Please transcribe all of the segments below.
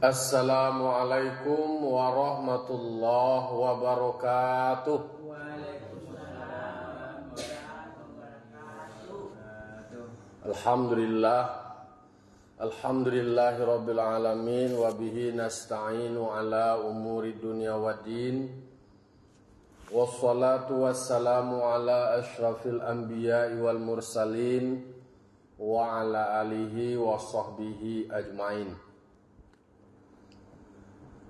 Assalamualaikum warahmatullahi wabarakatuh. Alhamdulillah, alhamdulillahi rabbil alamin, wa bihi nasta'inu ala umuri dunya waddin. Wassalatu wassalamu ala ashrafil anbiya'i wal mursalin wa ala alihi wa sahbihi ajmain.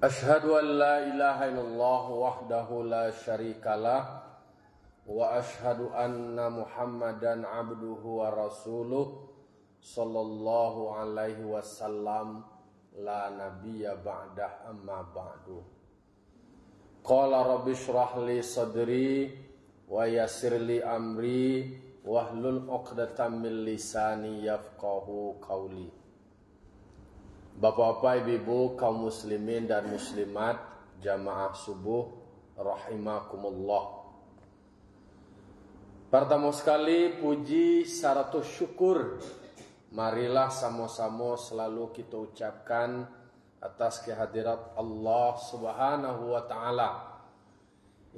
Ashhadu an la ilaha illallah wahdahu la syarikalah wa ashhadu anna Muhammadan abduhu wa rasuluh sallallahu alaihi wasallam la nabiyya ba'dah amma ba'du. Qala rabbi shrah li sadri wa yassir li amri wahlul 'uqdatam min lisani yafqahu qawli. Bapak-bapak, ibu-ibu, kaum muslimin dan muslimat, jamaah subuh rahimakumullah. Pertama sekali puji saratus syukur marilah sama-sama selalu kita ucapkan atas kehadirat Allah Subhanahu wa taala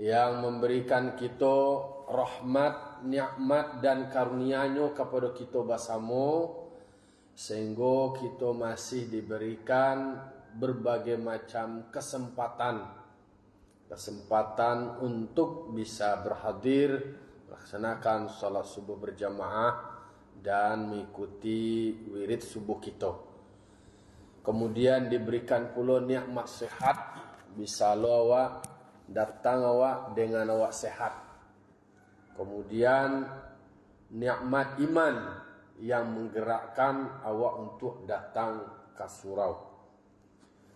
yang memberikan kita rahmat, nikmat dan karunia-Nya kepada kita bersama, sehingga kita masih diberikan berbagai macam kesempatan untuk bisa berhadir, melaksanakan salat subuh berjamaah dan mengikuti wirid subuh kita. Kemudian diberikan pula nikmat sehat, bisa lo awak datang awak dengan awak sehat. Kemudian nikmat iman yang menggerakkan awak untuk datang ke surau.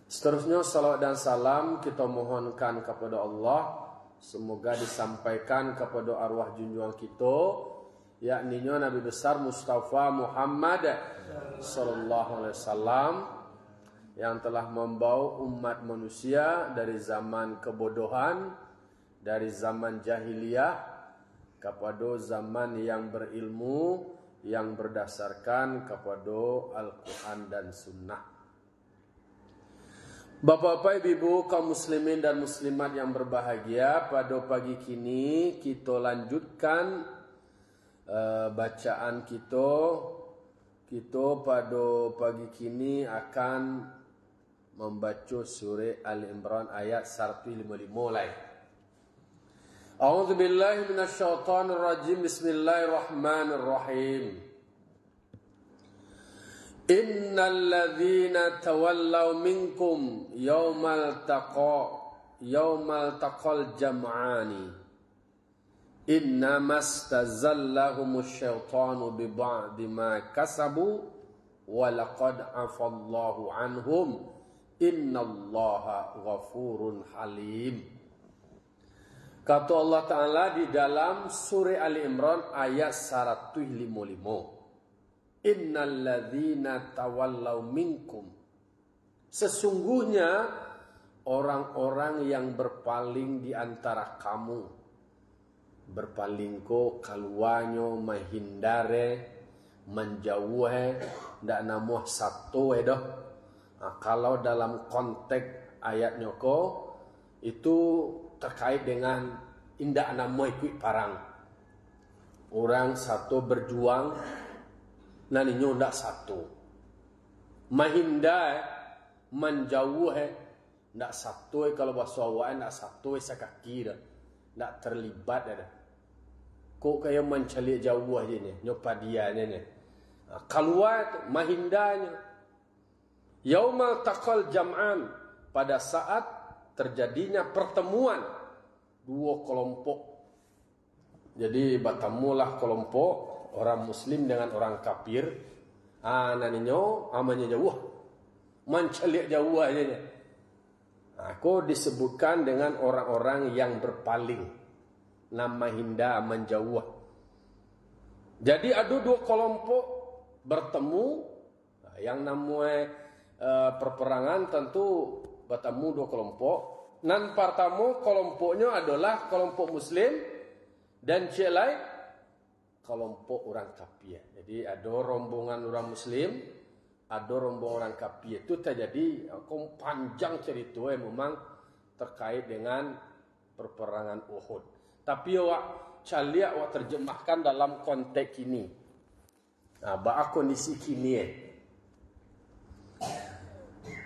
Seterusnya salawat dan salam kita mohonkan kepada Allah, semoga disampaikan kepada arwah junjungan kita, yakni Nabi besar Mustafa Muhammad sallallahu alaihi wasallam yang telah membawa umat manusia dari zaman kebodohan, dari zaman jahiliyah kepada zaman yang berilmu, yang berdasarkan kepada Al-Quran dan Sunnah. Bapak-bapak, ibu-ibu, kaum muslimin dan muslimat yang berbahagia, pada pagi kini kita lanjutkan bacaan kita. Kita pada pagi kini akan membaca surah Ali Imran ayat 155 lain. A'udzu billahi minasyaitonir rajim. Bismillahirrahmanirrahim. Innal ladzina tawallaw minkum yaumal taqal jam'ani innamastazallahumush syaitanu bi ba'di ma kasabu wa laqad afallahu anhum innallaha ghafurun halim. Kata Allah Ta'ala di dalam surah Ali Imran ayat 155. Innal ladzina tawallaw minkum. Sesungguhnya orang-orang yang berpaling di antara kamu. Berpaling ko kaluanyo menghindare, menjauhe, ndak namuh satu dah. Nah, kalau dalam konteks ayatnya ko itu terkait dengan indak nama ikut parang. Orang satu berjuang, naninyo ndak satu. Mahinda menjauh ndak satu, kalau bahasa awak ndak satu sekaki dah. Ndak terlibat dah. Kok kayak mencalik jauh aja ni, nyopadianya ni. Keluar mahindanya. Yaumal taqal jam'an, pada saat terjadinya pertemuan dua kelompok. Jadi bertemulah kelompok orang muslim dengan orang kafir. Naninyo amanya jauh, mencalik jauh aja. Aku disebutkan dengan orang-orang yang berpaling, nama hinda menjauh. Jadi ada dua kelompok bertemu. Yang namanya perperangan tentu bertemu dua kelompok. Nan pertama kelompoknya adalah kelompok muslim dan cik lain kelompok orang kafir. Jadi ada rombongan orang muslim, ada rombongan orang kafir itu terjadi panjang cerita memang terkait dengan perperangan Uhud. Tapi awak caliak awak terjemahkan dalam konteks ini. Nah, bah kondisi kini.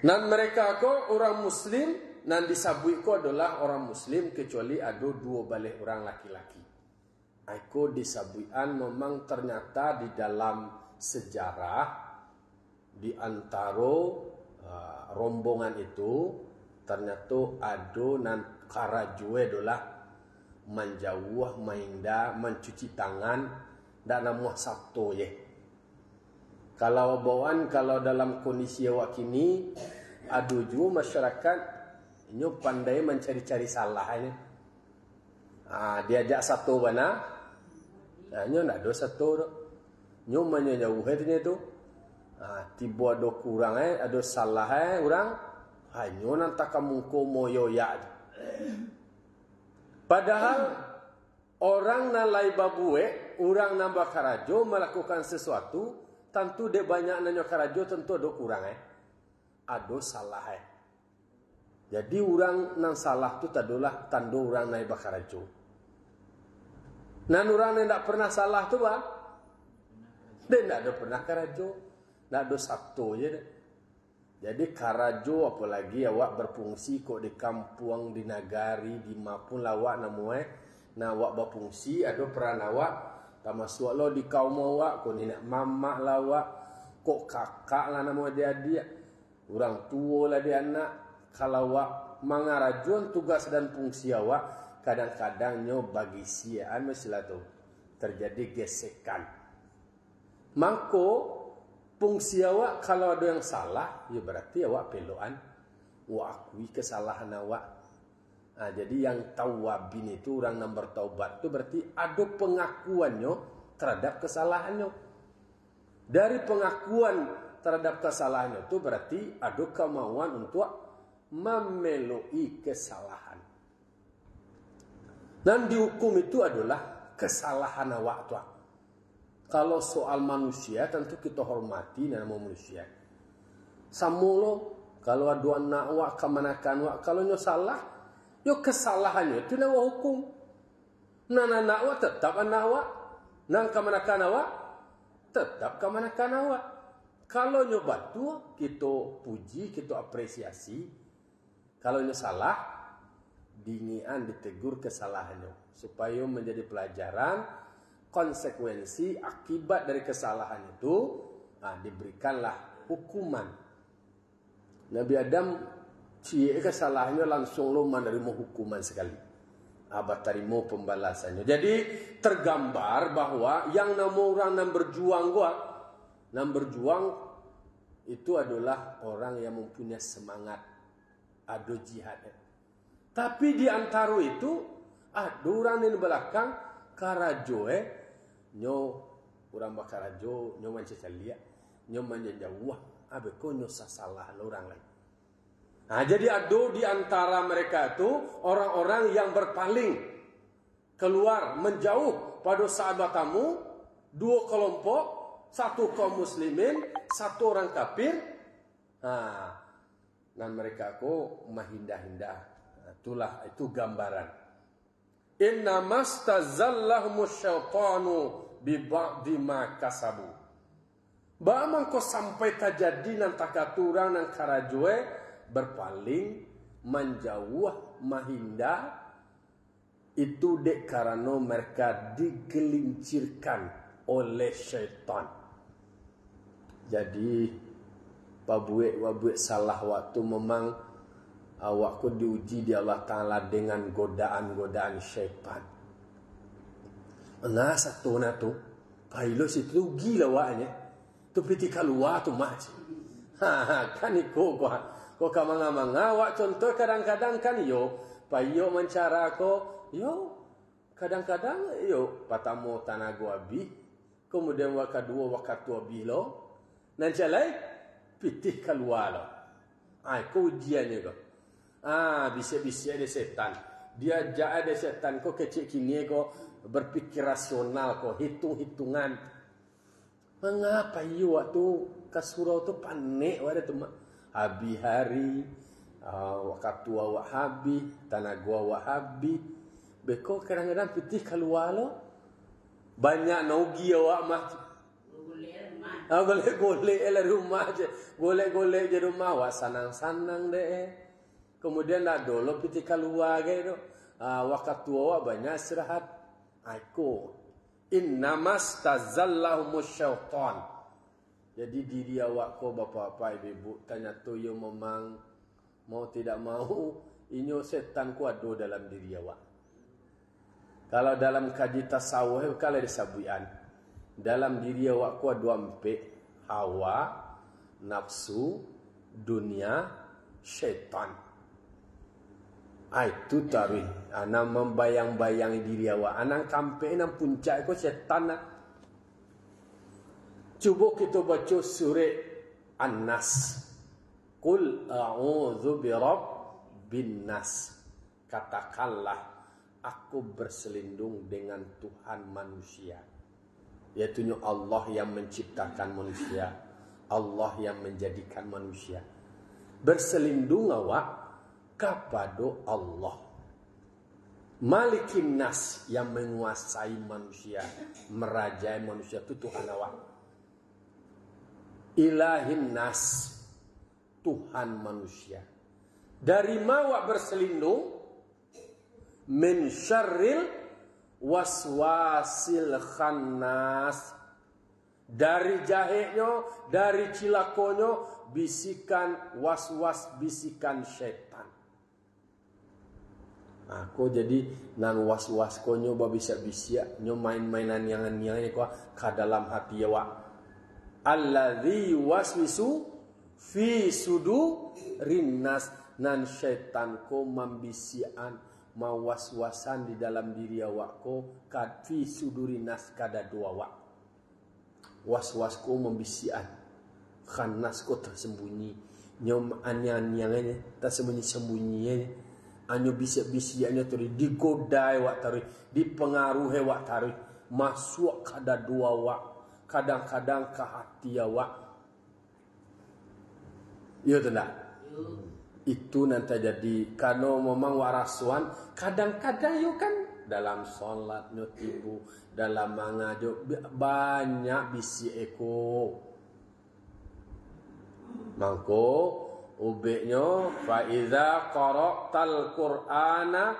Dan mereka ko orang Muslim dan disabui ko adalah orang Muslim kecuali ada 2 balik orang laki-laki. Aku disabuian memang ternyata di dalam sejarah di antara rombongan itu ternyata ada nan karajue adalah menjauh, mainda, mencuci tangan dan namuh sabto ye. Kalau bawaan kalau dalam kondisi awak kini ada juga masyarakat nyo pandai mencari-cari salah ini. Diajak satu bana, nyo nak do satu do. Nyo menjauh itu. Tiba ada kurang ada salah orang hanya nanti kamu ko moyo ya. Padahal orang nalai babue, orang nambah karajo melakukan sesuatu, tentu dia banyak nanya karajo tentu ada kurang ada salah Jadi orang nang salah tu tadulah tanda orang naik bakarajo. Nan orang yang tak pernah salah tu bang, dia tak ada pernah karajo. Nak do sabtu je deh. Jadi karajo apalagi awak berfungsi kok di kampung, di nagari, di mapun lawak namue, na awak berfungsi ada peran awak termasuk lo di kaum awak, kok ni nak mama lawak, kok kakak lah nama dia, orang tua lah dia anak. Kalau awak mangarajon tugas dan fungsi awak, kadang-kadang nyo bagi siaan mestilah tu terjadi gesekan. Mangko fungsi awak kalau ada yang salah, ya berarti awak peloan, awak akui kesalahan awak. Jadi yang tawabin itu orang yang bertaubat itu berarti ada pengakuannya terhadap kesalahannya. Dari pengakuan terhadap kesalahannya itu berarti ada kemauan untuk memeloi kesalahan. Dan dihukum itu adalah kesalahan awak tu. Kalau soal manusia tentu kita hormati nama manusia. Samulo kalau ada anak awak kemanakan awak kalau nyo salah, yo kesalahannya itu nama hukum. Nan anak awak tetap anak awak, nang kemanakan awak tetap kemanakan awak. Kalau nyo batu kita puji, kita apresiasi. Kalau nyo salah, dingian ditegur kesalahannya supaya menjadi pelajaran. Konsekuensi akibat dari kesalahan itu diberikanlah hukuman. Nabi Adam cie kesalahannya langsung lo menerima hukuman sekali. Abah terima pembalasannya. Jadi tergambar bahwa yang nama orang yang berjuang itu adalah orang yang mempunyai semangat ada jihad. Tapi di antara itu ada orang di belakang karajo nyo orang bakarajo nyo mancacalia nyo menjauh abe ko nyo salah orang lain. Jadi ada di antara mereka itu orang-orang yang berpaling keluar menjauh pada sahabat tamu, 2 kelompok, 1 kaum muslimin, 1 orang kafir. Dan mereka ko mahindah-hindah. Itulah itu gambaran. Inna mastazallahum syaitanu bi ba'di ma kasabu. Ba'amang ko sampai terjadi nan takaturang nan karajoe berpaling menjauh mahinda itu dek karena mereka digelincirkan oleh syaitan. Jadi pabuek salah waktu memang awakku diuji di Allah Ta'ala dengan godaan-godaan syaitan. Nah satu na tu pailos itu gila waknya tu piti keluar tu maci. Kan iko ko kamanga-manga awak contoh kadang-kadang kan yo payo mencara ko yo kadang-kadang yo patamu tanago abi kemudian wakadua wakatu abi lo nan jalai piti keluar lo. Ko ujiannya ko. Bisa-bisa ada setan. Dia ada setan kok kecil kini kok berpikir rasional kok hitung-hitungan. Mengapa iya waktu ke surau tu panik wada tu mak. Habi hari, wakatua wak habi, tanah gua wak habi. Beko kadang-kadang pitih keluar lo. Banyak nogi awak mah. Golek-golek lah rumah je. Golek-golek je rumah wak sanang-sanang deh. Kemudian dah dolo pitih keluar gitu. Wakatua wak banyak istirahat. Aku innamas tazallahum syaitan. Jadi diri awak ko bapa-bapa ibu tanya tu yo memang mau tidak mau inyo setan ku ada dalam diri awak. Kalau dalam kaji tasawuf kalau disabuian dalam diri awak ku ada empat hawa, nafsu, dunia, syaitan. Itu tarik. Anak membayang-bayangi diri awak. Anak kampai nang puncak ko syaitan. Cuba kita baca surah An-Nas. Qul a'udzu birabbin nas. Katakanlah aku berselindung dengan Tuhan manusia. Yaitu Allah yang menciptakan manusia. Allah yang menjadikan manusia. Berselindung awak kepada Allah. Malikin nas yang menguasai manusia, merajai manusia itu Tuhan awak. Ilahin nas, Tuhan manusia. Dari mana awak berselindung? Min syarril waswasil khannas. Dari jahitnya, dari cilakonyo, bisikan waswas, bisikan syaitan. Aku jadi nan was-was ko nyoba bisa-bisa nyo main-mainan yang ko ka dalam hati awak. Alladzi waswisu fi sudurin nas, nan syaitan ko mambisian mawaswasan di dalam diri awak ko ka fi sudurin nas kada dua awak. Was-was ko mambisian khannas ko tersembunyi nyom anyan-anyan tersembunyi-sembunyi. Anyo bisik-bisik anyo tadi digodai wak tari, dipengaruhi wak tari, masuk kada dua wak, kadang-kadang ke hati awak. Iya tak? Itu nanti jadi kano memang warasuan, kadang-kadang yo kan dalam solat nyo tibu, dalam mengajo banyak bisik eko. Mangko ubeknya fa iza qara'tal qur'ana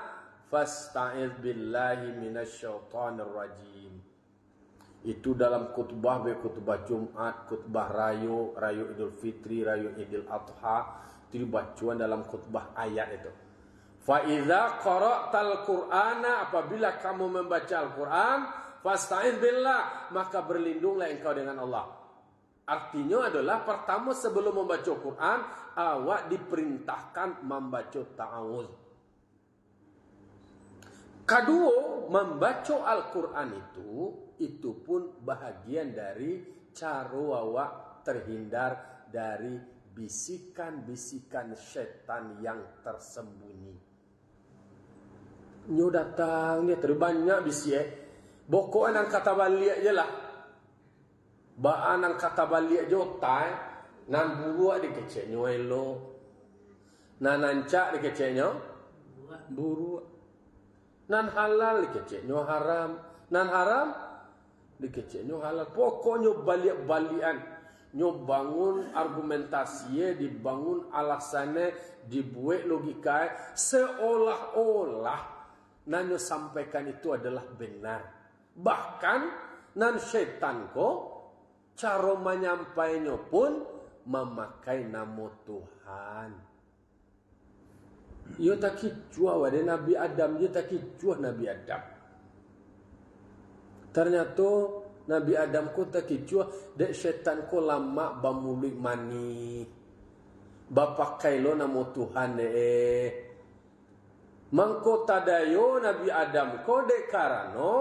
fasta'iz billahi minasyaitonir rajim. Itu dalam khutbah khutbah Jumat, khutbah rayu Idul Fitri, rayu Idul Adha, itu dibacuan dalam khutbah ayat itu. Fa iza qara'tal qur'ana, apabila kamu membaca Al-Qur'an, fasta'iz billah, maka berlindunglah engkau dengan Allah. Artinya adalah pertama sebelum membaca Quran, awak diperintahkan membaca ta'awuz. Kedua, membaca Al-Quran itu pun bahagian dari cara awak terhindar dari bisikan-bisikan syaitan yang tersembunyi. Nyo datang, dia terbanyak bisik. Pokoknya nang kata balik je lah. Baan ang katabalik jotai nan buruak di keceknya elo, nan nancak di keceknya buruak, nan halal di keceknya haram, nan haram di keceknya halal. Pokoknya balik-balian, nyo bangun argumentasinya, dibangun alasannya, dibuat logika seolah-olah nan nyo sampaikan itu adalah benar. Bahkan nan syaitan ko cara menyampainya pun memakai nama Tuhan. Ia tak kicua wade Nabi Adam, dia tak kicua Nabi Adam. Ternyata Nabi Adam ko tak kicua, dek syaitan ko lama bamulik mani. Bapakai lo nama Tuhan Mangko tadayo Nabi Adam ko dek karano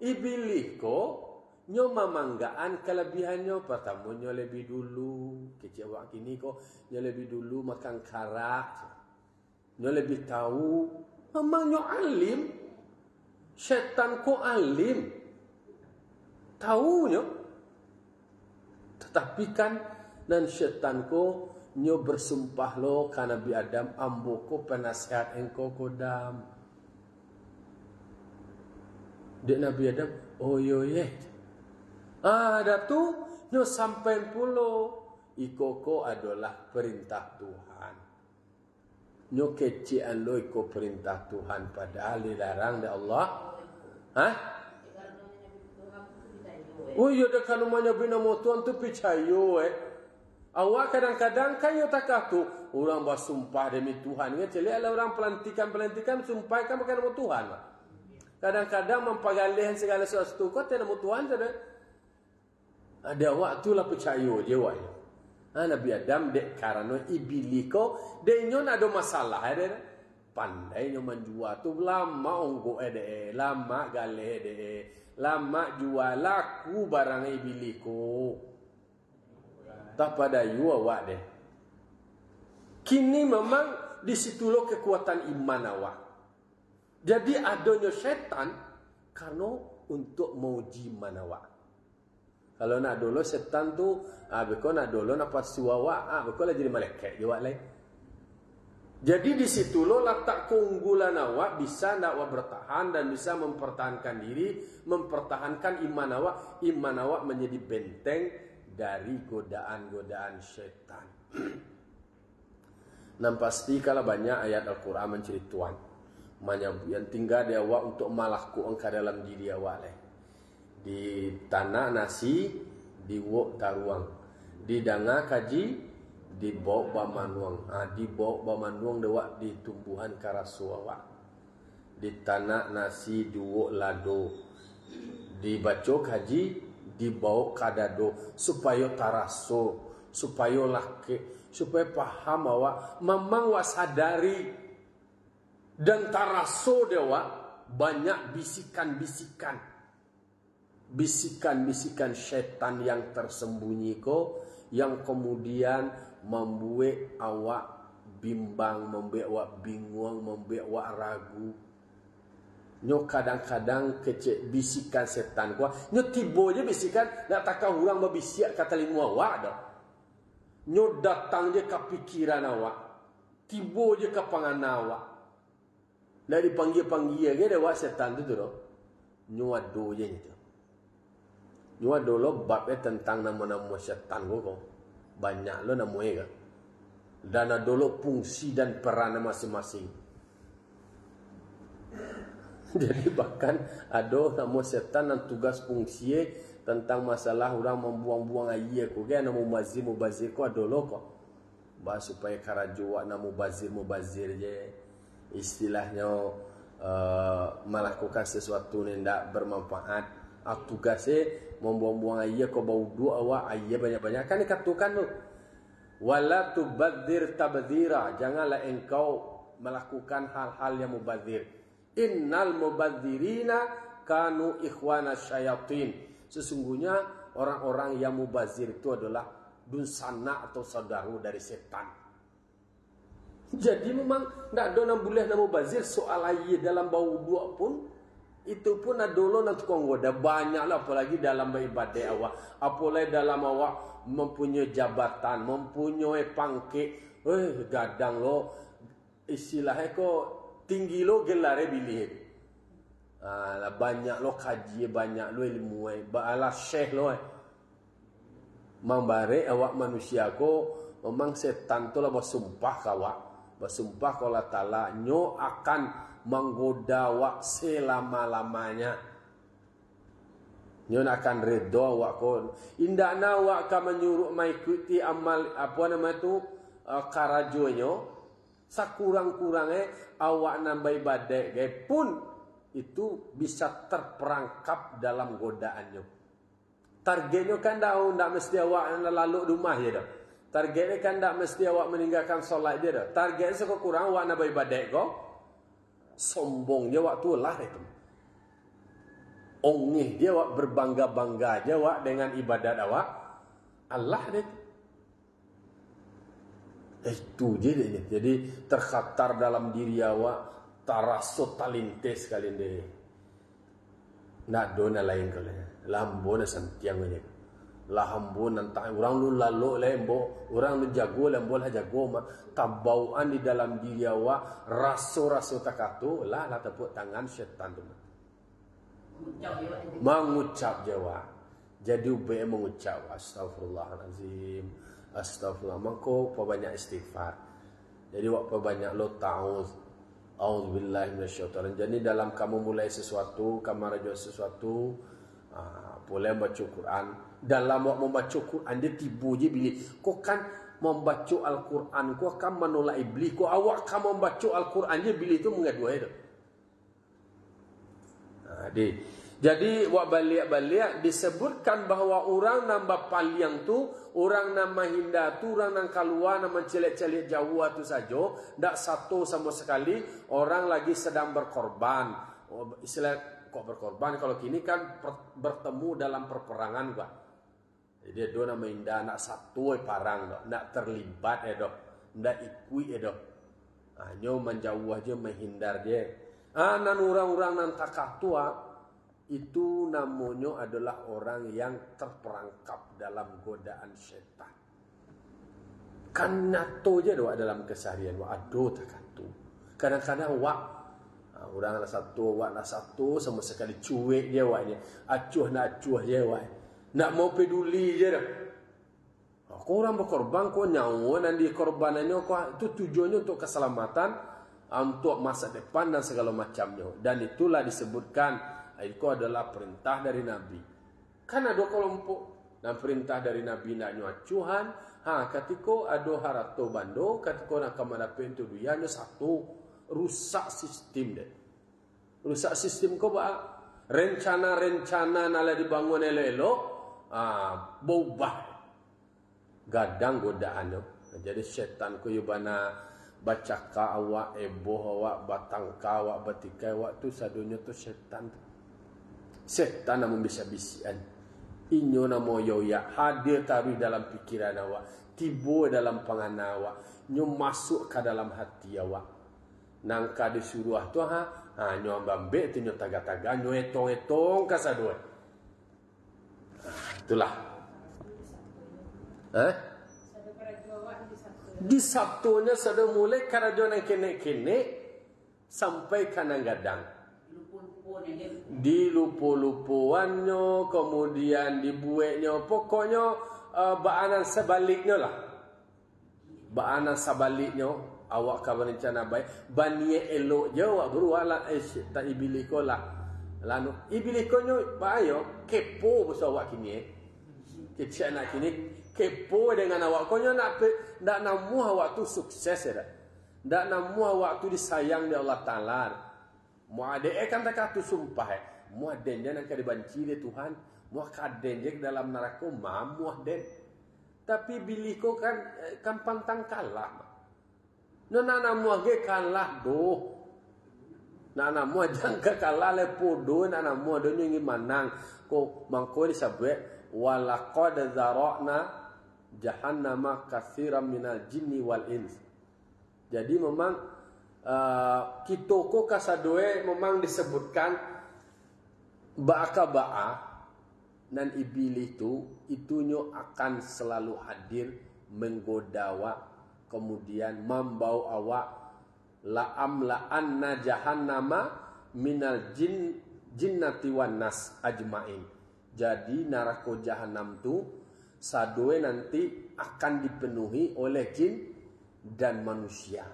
iblis ko nyo memanggaan kelebihannya. Pertama nyo lebih dulu kecewa kini kok nyo lebih dulu makan karak, nyo lebih tahu. Memang nyo alim, syaitan ko alim, tahu nyo. Tetapi kan Dan syaitan ko nyo bersumpah lo ka Nabi Adam, ambo ko penasehat engkau kodam. Dek Nabi Adam, oh yo ye. Ada tu nyo sampai pulo. Iko adalah perintah Tuhan. Nyo kecian lo iko perintah Tuhan, padahal dilarang oleh Allah. Hah? Oh iya dah kalau menyebut nama Tuhan tu percaya Awak kadang-kadang kan yo takah tu orang bersumpah demi Tuhan. Kan celik ala orang pelantikan sumpah kan bukan nama Tuhan. Kadang-kadang mempagalih segala sesuatu kau nama Tuhan saja. Ada awak tu lah percaya je awak. Nabi Adam dek karena ibiliko dia nyon ada masalah ada. Pandai nyo menjual tu lama onggo lama galeh lama jual laku barang ibiliko. Tak pada you awak deh. Kini memang di situ lo kekuatan iman awak. Jadi adanya setan karena untuk menguji iman awak. Kalau nak dulu setan tu, beko nak dulu nak pasu awak, beko lah jadi malaikat awak lain. Jadi di situ lo letak keunggulan awak bisa nak awak bertahan dan bisa mempertahankan diri, mempertahankan iman awak menjadi benteng dari godaan-godaan syaitan. Dan pasti kalau banyak ayat Al-Quran menceritakan yang tinggal di awak untuk malaku engkau dalam diri awak di tanah nasi di wok taruang, di danga kaji di bau bamanuang, di bau bamanuang dewak di tumbuhan karasu awak, di tanah nasi di wok lado, di bacok kaji di bau kadado supaya taraso, supaya laki, supaya paham awak memang wasadari dan taraso dewa banyak bisikan-bisikan syaitan yang tersembunyi yang kemudian membuat awak bimbang, membuat awak bingung, membuat awak ragu. Nyo kadang-kadang kecek bisikan setan nyo tiba je bisikan nak takkan orang berbisik kata lima awak dah. Nyo datang je ke pikiran awak, tiba je ke pangan awak. Nak dipanggil-panggil ke awak setan tu dah. Nyo ado je itu. Nyo ado lo babnya tentang nama-nama setan kau. Banyak lo namanya kan. Dan ado lo fungsi dan peran masing-masing. Jadi bahkan ada nama setan dan tugas fungsi tentang masalah orang membuang-buang air ko kan nama mubazir ko ada lo ko. Bah supaya karajo nama mubazir je istilahnya melakukan sesuatu yang tidak bermanfaat. Tugasnya membuang-buang air ko bau dua awak air banyak-banyak kan dikatakan tu. Wala tubadzir tabdzira, janganlah engkau melakukan hal-hal yang mubazir. Innal mubadzirina kanu ikhwana syayatin. Sesungguhnya orang-orang yang mubazir itu adalah dunsana atau saudara dari setan. Jadi memang tidak ada yang boleh mubazir soal air dalam bau dua pun. Itu pun ada lo nak tukang goda. Banyaklah apalagi dalam ibadah awak. Apalagi dalam awak mempunyai jabatan, mempunyai pangkit. Gadang lo istilahnya ko tinggi lo gelar pilih. Banyak lo kaji, banyak lo ilmu. Ba'ala syekh lo. Membari awak manusia ko. Memang setan tu lah bersumpah kawak. Bersumpah kalau Allah Ta'ala nyo akan menggoda awak selama-lamanya. Nyo akan redha awak kon. Indakna awak akan menyuruh mengikuti amal apa nama tu karajonyo. Sakurang-kurangnya awak nambah ibadah pun itu bisa terperangkap dalam godaannya. Targetnya kan tidak mesti awak lalu rumah je dah. Targetnya kan tidak mesti awak meninggalkan solat je dah. Targetnya sekurang awak nambah ibadah kau. Sombongnya waktu lah itu. Ongih dia awak berbangga-bangga aja awak dengan ibadat awak. Allah dia. Itu je dia. Jadi terkhatar dalam diri awak taraso talintes kali ini. Nak dona lain kali. Lambona santiang aja. lah hambun nanti orang lu lalu lembo, orang lu jago lembo lah jago mah tabauan di dalam diri awak raso-raso takatu lah tepuk tangan syaitan tu mengucap jawa. Jadi ubay mengucap astagfirullahalazim, astagfirullah. Mangko banyak istighfar. Jadi waktu banyak lo ta'awuz, auzubillahi minasyaitonir. Jadi dalam kamu mulai sesuatu, kamu rajo sesuatu, boleh baca Quran. Dalam waktu membaca Quran dia tibu je bila kau kan membaca Al-Quran, kau akan menolak iblis. Kau awak kan membaca Al-Quran je bila itu mengadua itu. Jadi wak balik-balik disebutkan bahawa orang nambah paliang tu, orang nama hinda tu, orang nang keluar nama celik-celik jauh tu saja, tak satu sama sekali orang lagi sedang berkorban. Istilah kok berkorban kalau kini kan bertemu dalam perperangan gua. Jadi dia nama hinda nak satu parang, nak terlibat nak ikut hanya menjauh aja menghindar dia. Nan orang-orang nan takah tua itu namanya adalah orang yang terperangkap dalam godaan syaitan. Kan nato je doa dalam keseharian wa ado takatu. Kadang-kadang orang nak satu sama sekali cuek je waknya. Acuh je wak. Nak mau peduli je dah. Kau orang berkorban, kau nyawa dan di korbanannya kau itu tujuannya untuk keselamatan, untuk masa depan dan segala macamnya. Dan itulah disebutkan itu adalah perintah dari Nabi. Kan ada kelompok dan perintah dari Nabi nak nyuacuhan. Ketika ada harato bando, ketika nak kemadapin tu dia hanya satu, rusak sistem dia. Rusak sistem kau bah rencana nala dibangun elok-elok, berubah. Gadang godaan tu. Jadi syaitan ku yubana bacaka awak, eboh awak, batangka awak, batika awak tu sadunya tu syaitan tu. Syaitan namun bisa-bisian. Inyo namo yoya hadir taruh dalam pikiran awak, tiba dalam pangan awak, nyo masuk ke dalam hati awak. Nangka disuruh tu nyo ambambek tu nyo taga-taga, nyo etong-etong kasadua. Itulah. Di Sabtunya sudah mulai karajon yang kene-kene sampai kanang gadang. Di lupu-lupuannya, kemudian dibuatnya, pokoknya baanan sebaliknya lah. Baanan sebaliknya, awak kabar rencana baik, baniye elok je awak beruah lah, tak ibiliko lah. Lalu ibiliko nyo bayo kepo besar awak kini. Kecil nak kini kepo dengan awak. Kau nak namu awak tu sukses ya. Tak namu awak tu disayang di Allah Ta'ala. Muadek kan tak kata sumpah. Muadek dia nak dibanci di Tuhan. Muadek dia dalam neraka muadek. Tapi bila kau kan pantang kalah. Nak namu age kalah doh. Nak namu jangka kalah lepodo. Nak namu adanya ingin menang. Kau mangko disebut walaqad zara'na jahannama katsiran minal jinni wal ins. Jadi memang kitoko kasadoe memang disebutkan ba'a dan iblis itu nyo akan selalu hadir menggoda awak, kemudian membau awak la'amla'anna jahannama minal jinnati wan nas ajmain. Jadi neraka jahanam tu sadoe nanti akan dipenuhi oleh jin dan manusia.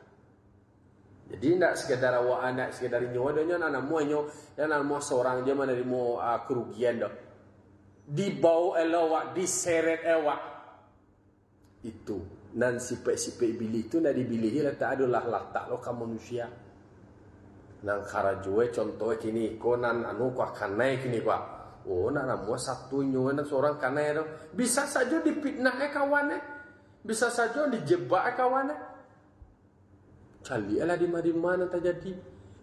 Jadi tidak sekedar awak anak, sekedar nyawa dia nak muanyo, nak mau seorang dia mana mau kerugian dah. Dibawa elawak, diseret awak. Itu nan sipek-sipek bilik tu nak dibilihi lah tak adalah latak lo ke manusia. Nang karajoe contoh kini ko nan anu ko akan naik kini ko. Oh, nak nama satu nyuan seorang kanai tu. Bisa saja dipitnah kawan bisa saja dijebak kawan Cali lah di mana terjadi.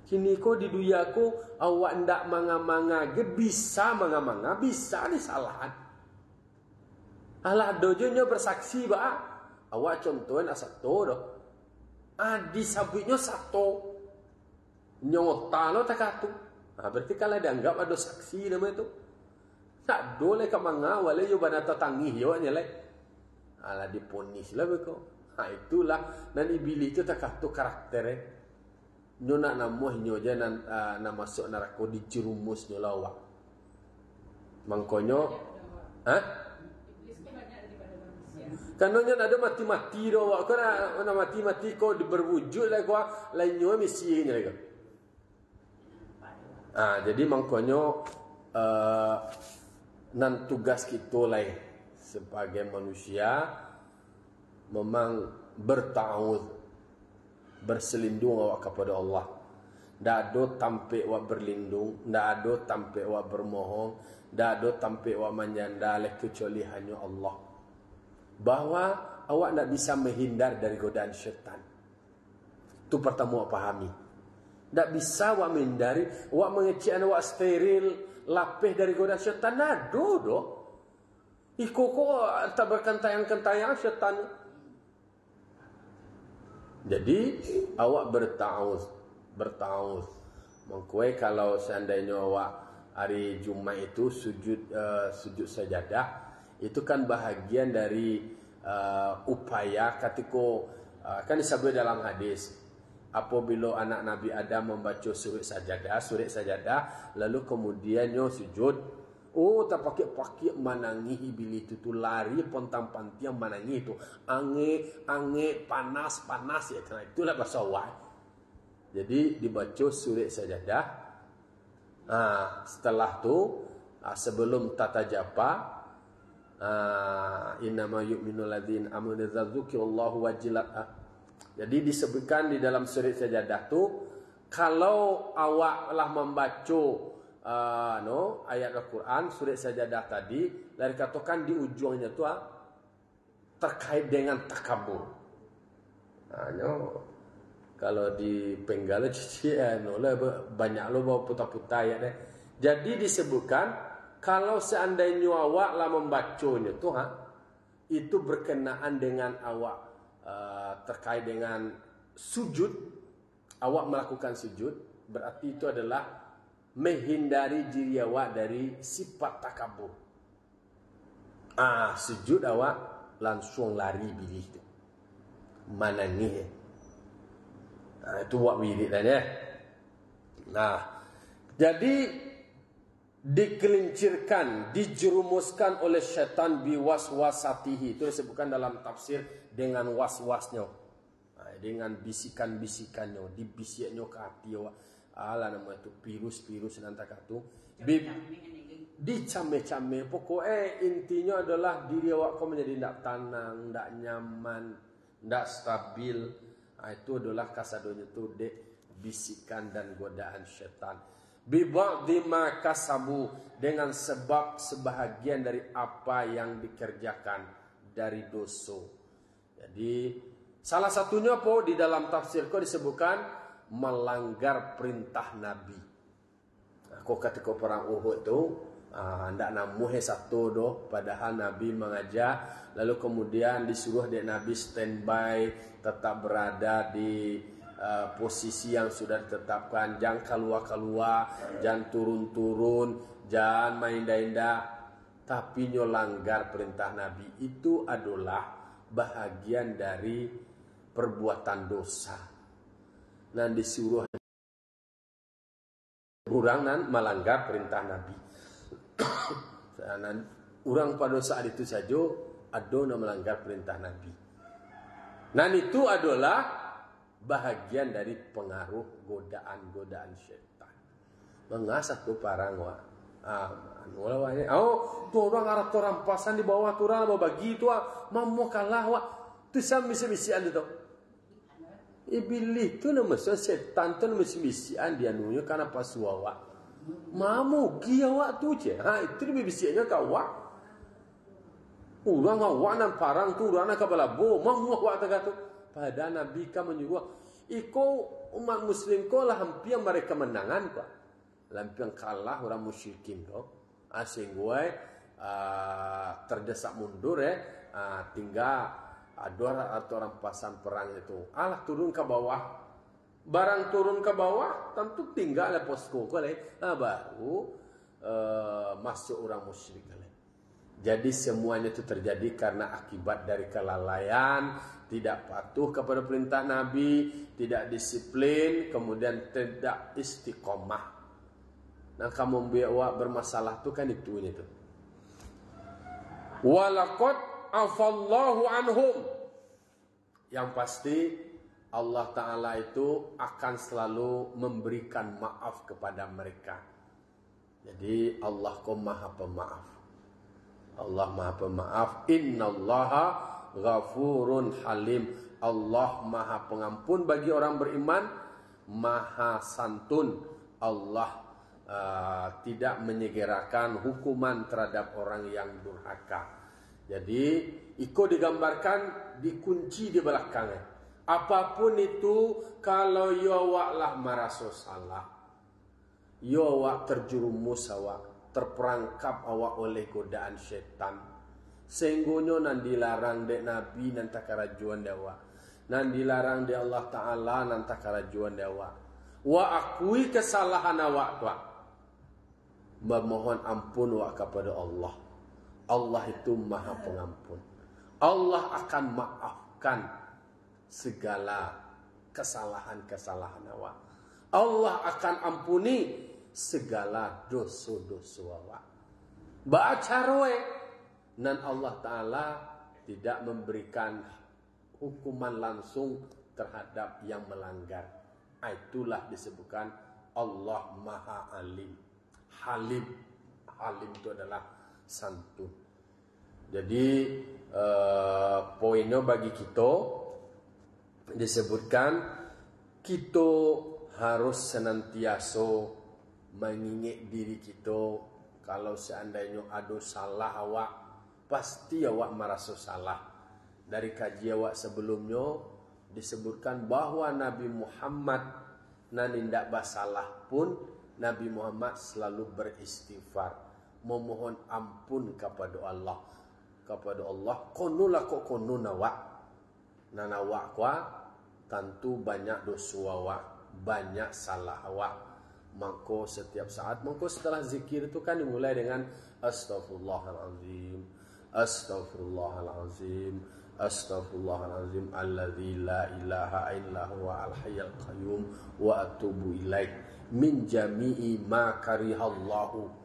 Kini ko di dunia ko awak ndak manga-manga, bisa manga-manga, bisa disalahan. Alah dojonya bersaksi ba. Awak contohin satu doh. Disabutnya satu. Nyota lo tak katu. Berarti kalau dianggap ada saksi nama itu. Tak boleh ke manga wala yo banata tangih yo nyelek. Ala diponis lah beko. Itulah dan iblis itu tak katu karakternya. Nyo nak namuh nyo je na masuk neraka dijerumus nyo lawa. Mangkonyo Karena nyo ada mati-mati do wak ko na mati-mati ko berwujud lah ko lain nyo misi nya lagi. Jadi mangkonyo nan tugas kita lah sebagai manusia memang berta'awudz, berselindung awak kepada Allah. Ndak ada tampe awak berlindung, ndak ada tampe awak bermohon, ndak ada tampe awak menyandal kecuali hanya Allah. Bahwa awak ndak bisa menghindar dari godaan syaitan. Itu pertama awak pahami. Ndak bisa awak menghindari, awak mengecek awak steril, lapih dari godaan syaitan. Nado do. Kok tak berkentayang-kentayang syaitan. Jadi awak berta'awudz. Mengkue kalau seandainya awak hari Jumat itu sujud sajadah, itu kan bahagian dari upaya ketika kan disebut dalam hadis, apabila anak Nabi Adam membaca surat sajadah, lalu kemudiannya sujud. Tak pakai manangi iblis itu lari pontang-pantiang manangi itu ange panas ya, karena itulah bahasa awal. Jadi dibaca surat sajadah. Setelah tu sebelum tata japa, innama yu'minul ladzina amanu idza dzukirallahu wajilat. Jadi disebutkan di dalam surat sajadah tu, kalau awak lah membaca ayat Al-Quran, surat sajadah tadi, dari katakan di ujungnya tu terkait dengan takabur. Kalau di Penggala banyak lo bawa putar-putar ayat deh. Jadi disebutkan kalau seandainya awak lah membacanya tu itu berkenaan dengan awak terkait dengan sujud, awak melakukan sujud, berarti itu adalah menghindari diri awak dari sifat takabur. Sujud awak langsung lari bilih tu. Mana ni? Itu wak wirid dah ya. Jadi dikelincirkan, dijerumuskan oleh syaitan biwaswasatihi. Itu disebutkan dalam tafsir dengan waswasnya. Dengan bisikan-bisikannya, dibisiknya ke hati awak. Nama itu virus nanti katu dicame-came. Pokoknya intinya adalah diri awak kau menjadi tidak tenang, tidak nyaman, tidak stabil. Itu adalah kasadonya itu bisikan dan godaan syaitan. Biba'dhi ma kasabu, dengan sebab sebahagian dari apa yang dikerjakan dari dosa. Jadi salah satunya apa di dalam tafsir kau disebutkan melanggar perintah Nabi. Kau ketika perang Uhud tu, hendak namuhe satu doh, padahal Nabi mengajak, lalu kemudian disuruh dia Nabi standby, tetap berada di posisi yang sudah ditetapkan, jangan keluar-keluar, jangan turun-turun, jangan main indah-indah, tapi nyolanggar perintah Nabi. Itu adalah bahagian dari perbuatan dosa. Dan disuruh orang nan melanggar perintah Nabi. Orang pada saat itu saja ada yang melanggar perintah Nabi. Dan itu adalah bahagian dari pengaruh godaan-godaan syaitan. Mengasah tu parang wa. Tu orang arah tu rampasan di bawah tu orang bagi tu mamu kalah wa. Tu sam misi-misian itu. Iblis tu nama setan tu nama misi-misian dia nunya karena pasuawa. Mamu gia wa tu je. Itu lebih bisiannya kau wa. Orang awak nan parang tu orang nak balabo mamu awak tak tu. Pada Nabi ka menyuruh iko umat muslim ko lah hampir mereka menangan ko. Lampiang kalah orang musyrikin ko. Asing gue terdesak mundur tinggal ada orang pasan perang itu. Allah turun ke bawah. Barang turun ke bawah tentu tinggal posko ko baru masuk orang musyrik. Jadi semuanya itu terjadi karena akibat dari kelalaian, tidak patuh kepada perintah Nabi, tidak disiplin, kemudian tidak istiqomah. Nah, kamu biar bermasalah itu kan itunya itu. Walaqad afallahu anhum. Yang pasti Allah Ta'ala itu akan selalu memberikan maaf kepada mereka. Jadi Allah Maha Pemaaf. Allah Maha Pemaaf. Innallaha ghafurun halim. Allah Maha Pengampun bagi orang beriman, Maha Santun. Allah tidak menyegerakan hukuman terhadap orang yang durhaka. Jadi Iko digambarkan dikunci di belakangnya. Apapun itu, kalau yo lah merasa salah, yo terjerumus awak, terperangkap awak oleh godaan syaitan, sehinggunya nan dilarang dek Nabi nan takarajuan dewa, nan dilarang dek Allah Ta'ala nan takarajuan dewa. Wa akui kesalahan awak tuak, memohon ampun awak kepada Allah. Allah itu Maha Pengampun. Allah akan maafkan segala kesalahan-kesalahan awak. Allah akan ampuni segala dosa-dosa awak. Baca roe, dan Allah Ta'ala tidak memberikan hukuman langsung terhadap yang melanggar. Itulah disebutkan Allah Maha Alim. Halim. Halim itu adalah santun. Jadi poinnya bagi kita disebutkan kita harus senantiasa mengingat diri kita. Kalau seandainya ada salah awak, pasti awak merasa salah. Dari kaji awak sebelumnya disebutkan bahwa Nabi Muhammad nan tidak bersalah pun Nabi Muhammad selalu beristighfar, memohon ampun kepada Allah. Kepada Allah, konulah kok konun awak. Nan awak kuat tentu banyak dosa awak, banyak salah awak. Maka setiap saat, maka setelah zikir itu kan dimulai dengan Astaghfirullahalazim, Astaghfirullahalazim, Astaghfirullahalazim, alladzi la ilaha illa huwa al-hayyul qayyum wa atubu ilaih min jami'i ma karihallahu.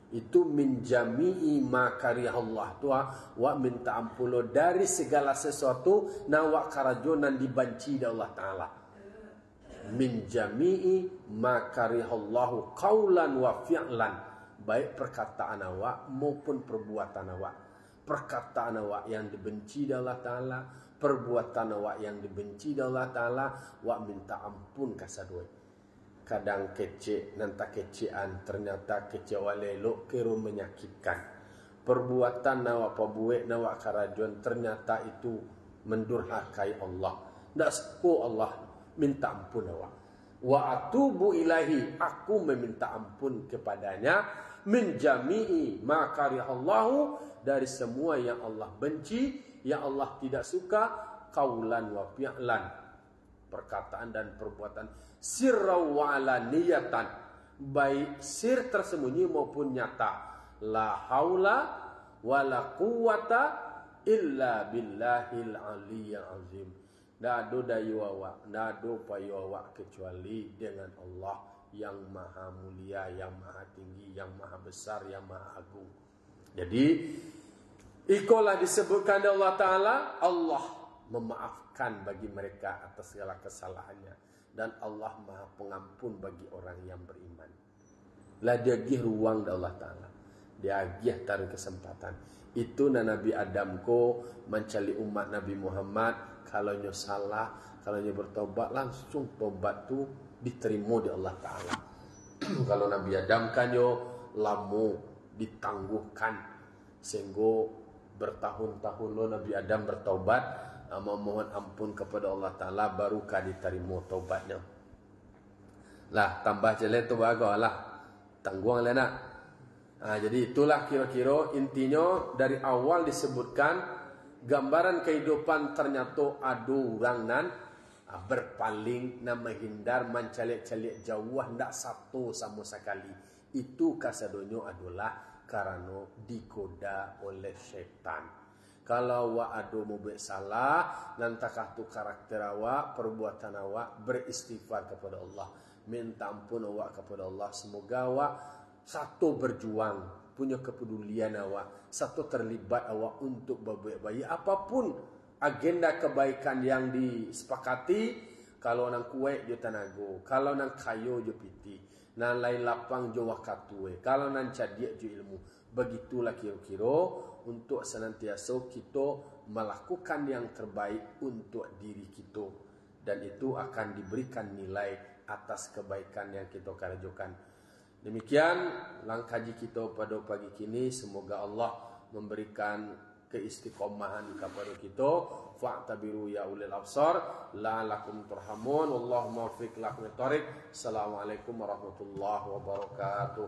Itu min jami'i ma karihallah tuha, wa minta ampuno dari segala sesuatu na wa karajonan dibanci dari Allah Ta'ala. Min jami'i ma karihallahu qaulan wa fi'lan, baik perkataan awak maupun perbuatan awak. Perkataan awak yang dibenci dari Allah Ta'ala, perbuatan awak yang dibenci dari Allah Ta'ala, wa minta ampun kasadoi. Kadang kece, nanti kecean, ternyata kece walelo kero menyakitkan. Perbuatan nawak pabuek, nawak karajuan, ternyata itu mendurhakai Allah. Ndak suko Allah minta ampun awak. Wa atubu ilahi, aku meminta ampun kepadanya. Min jami'i ma karihallahu, dari semua yang Allah benci, yang Allah tidak suka, qaulan wa fi'lan, perkataan dan perbuatan, sirra wa alaniyatan, baik sir tersembunyi maupun nyata. La haula wa la quwata illa billahil aliyyil azim. Nado dayu awak, nado payu awak kecuali dengan Allah yang maha mulia, yang maha tinggi, yang maha besar, yang maha agung. Jadi ikolah disebutkan oleh Allah Ta'ala, Allah memaafkan bagi mereka atas segala kesalahannya. Dan Allah Maha Pengampun bagi orang yang beriman. Lah dia gih ruang dari Allah Ta'ala. Dia gih taruh kesempatan. Itu Nabi Adam ko mencari umat Nabi Muhammad. Kalau nyo salah, kalau nyo bertobat, langsung tobat tu diterima di Allah Ta'ala. Kalau Nabi Adam kan nyo lamo ditangguhkan. Sehingga bertahun-tahun lo Nabi Adam bertobat, memohon ampun kepada Allah Ta'ala, barukah diterima taubatnya. Lah tambah jelek tu bagus lah, tangguang lah nak. Jadi itulah kira-kira intinya dari awal disebutkan gambaran kehidupan. Ternyata ada orang nan berpaling, nan menghindar, mencalik-calik jauh, hendak satu sama sekali. Itu kasadonyo adalah karena digoda oleh setan. Kalau awak ada mau buat salah, nantakah tu karakter awak, perbuatan awak, beristighfar kepada Allah. Minta ampun awak kepada Allah. Semoga awak satu berjuang, punya kepedulian awak, satu terlibat awak untuk berbuat baik. Apapun agenda kebaikan yang disepakati, kalau nang kuek jo tanago, kalau nang kayo jo piti, nang lain lapang jo wakatue, kalau nang cadiak jo ilmu. Begitulah kira-kira untuk senantiasa kita melakukan yang terbaik untuk diri kita, dan itu akan diberikan nilai atas kebaikan yang kita kerjakan. Demikian langkaji kita pada pagi kini. Semoga Allah memberikan keistiqomahan kepada kita. Fa'tabiru ya ulil absar la'alakum turhamun. Allahumma fiq lakum tariq. Assalamualaikum warahmatullahi wabarakatuh.